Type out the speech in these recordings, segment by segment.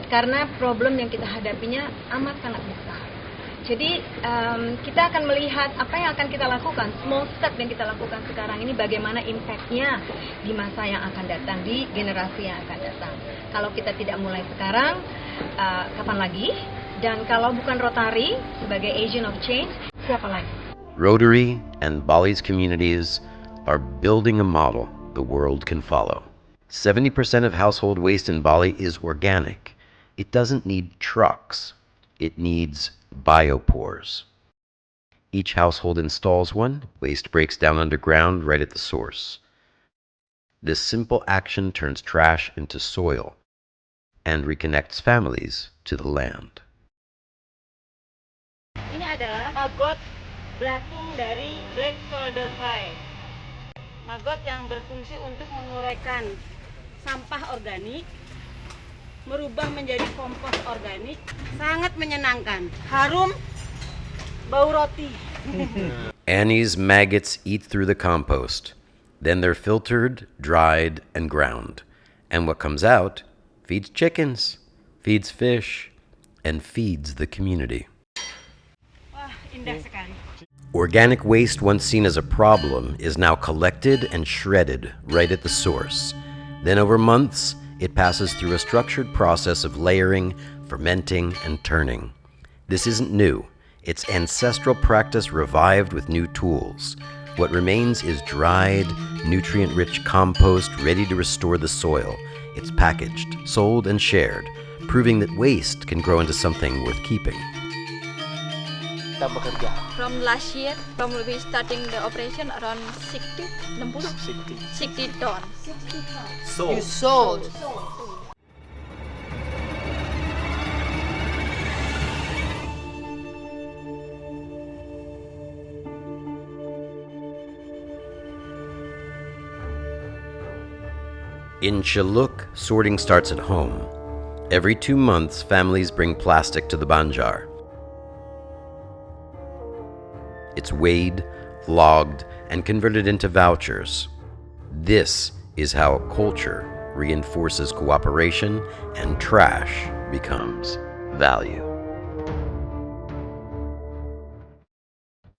Karena problem yang kita hadapinya amat sangat besar. Jadi kita akan melihat apa yang akan kita lakukan, small step yang kita lakukan sekarang ini, bagaimana impact-nya di masa yang akan datang, di generasi yang akan datang. Kalau kita tidak mulai sekarang, kapan lagi? Dan kalau bukan Rotary sebagai agent of change, siapa lagi? Rotary and Bali's communities are building a model the world can follow. 70% of household waste in Bali is organic. It doesn't need trucks. It needs biopores. Each household installs one. Waste breaks down underground right at the source. This simple action turns trash into soil and reconnects families to the land. Ini adalah maggot belatung dari black soldier fly. Maggot yang berfungsi untuk menguraikan sampah organik, merubah menjadi kompos organik, sangat menyenangkan. Harum, bau roti. Annie's maggots eat through the compost. Then they're filtered, dried, and ground. And what comes out feeds chickens, feeds fish, and feeds the community. Wah, indah sekali. Organic waste, once seen as a problem, is now collected and shredded right at the source. Then over months, it passes through a structured process of layering, fermenting, and turning. This isn't new. It's ancestral practice revived with new tools. What remains is dried, nutrient-rich compost ready to restore the soil. It's packaged, sold, and shared, proving that waste can grow into something worth keeping. From last year, from we starting the operation around 60 tons. You sold. In Chiluk, sorting starts at home. Every 2 months, families bring plastic to the Banjar. It's weighed, logged, and converted into vouchers. This is how culture reinforces cooperation and trash becomes value.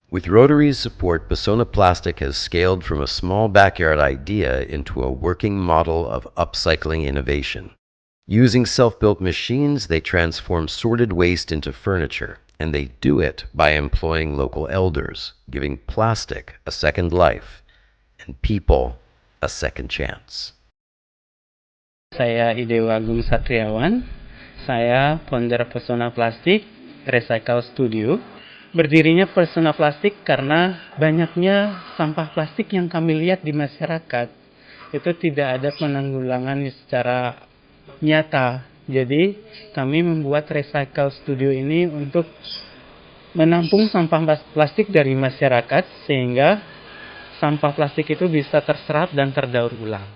With Rotary's support, Basona Plastic has scaled from a small backyard idea into a working model of upcycling innovation. Using self-built machines, they transform sorted waste into furniture, and they do it by employing local elders, giving plastic a second life and people a second chance. Saya Idewa Agung Satriawan, saya founder Pesona Plastik Recycle Studio. Berdirinya Pesona Plastik karena banyaknya sampah plastik yang kami lihat di masyarakat. Itu tidak ada penanggulangan secara nyata. Jadi kami membuat Recycle Studio ini untuk menampung sampah plastik dari masyarakat sehingga sampah plastik itu bisa terserap dan terdaur ulang.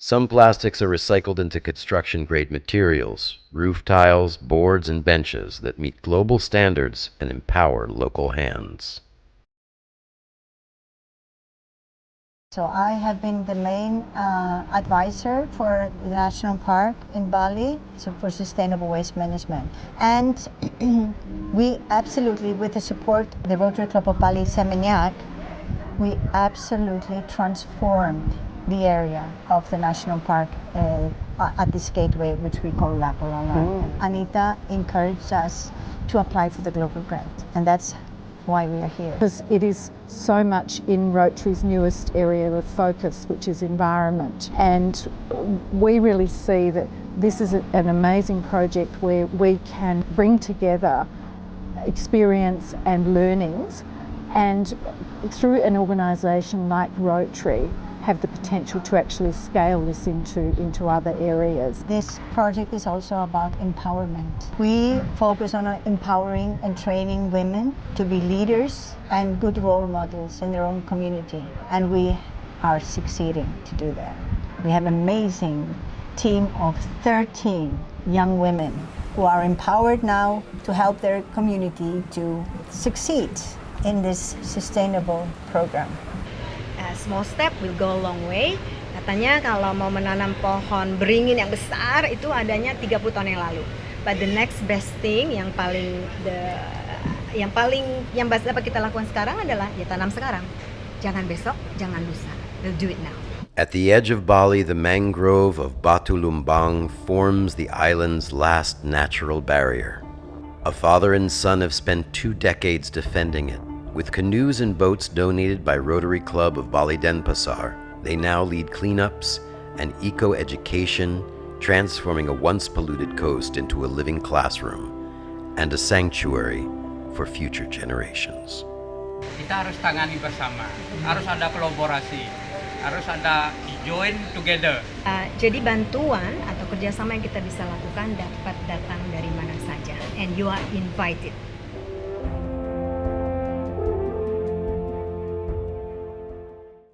Some plastics are recycled into construction-grade materials, roof tiles, boards, and benches that meet global standards and empower local hands. So I have been the main advisor for the National Park in Bali, so for sustainable waste management. And we absolutely, with the support of the Rotary Club of Bali Seminyak, we absolutely transformed the area of the national park at this gateway, which we call Laporala. Anita encouraged us to apply for the global grant, and that's why we are here. Because it is so much in Rotary's newest area of focus, which is environment. And we really see that this is an amazing project where we can bring together experience and learnings, and through an organisation like Rotary, have the potential to actually scale this into other areas. This project is also about empowerment. We focus on empowering and training women to be leaders and good role models in their own community, and we are succeeding to do that. We have an amazing team of 13 young women who are empowered now to help their community to succeed in this sustainable program. Small step will go a long way. Katanya kalau mau menanam pohon beringin yang besar itu adanya 30 tahun yang lalu. But the next best thing yang dapat kita lakukan sekarang adalah ya tanam sekarang. Jangan besok, jangan lusa. We'll do it now. At the edge of Bali, the mangrove of Batu Lumbang forms the island's last natural barrier. A father and son have spent 2 decades defending it. With canoes and boats donated by Rotary Club of Bali Denpasar, they now lead cleanups and eco-education, transforming a once polluted coast into a living classroom and a sanctuary for future generations. Kita harus tangani bersama, harus ada kolaborasi, harus ada join together. Jadi bantuan atau kerjasama yang kita bisa lakukan dapat datang dari mana saja, and you are invited.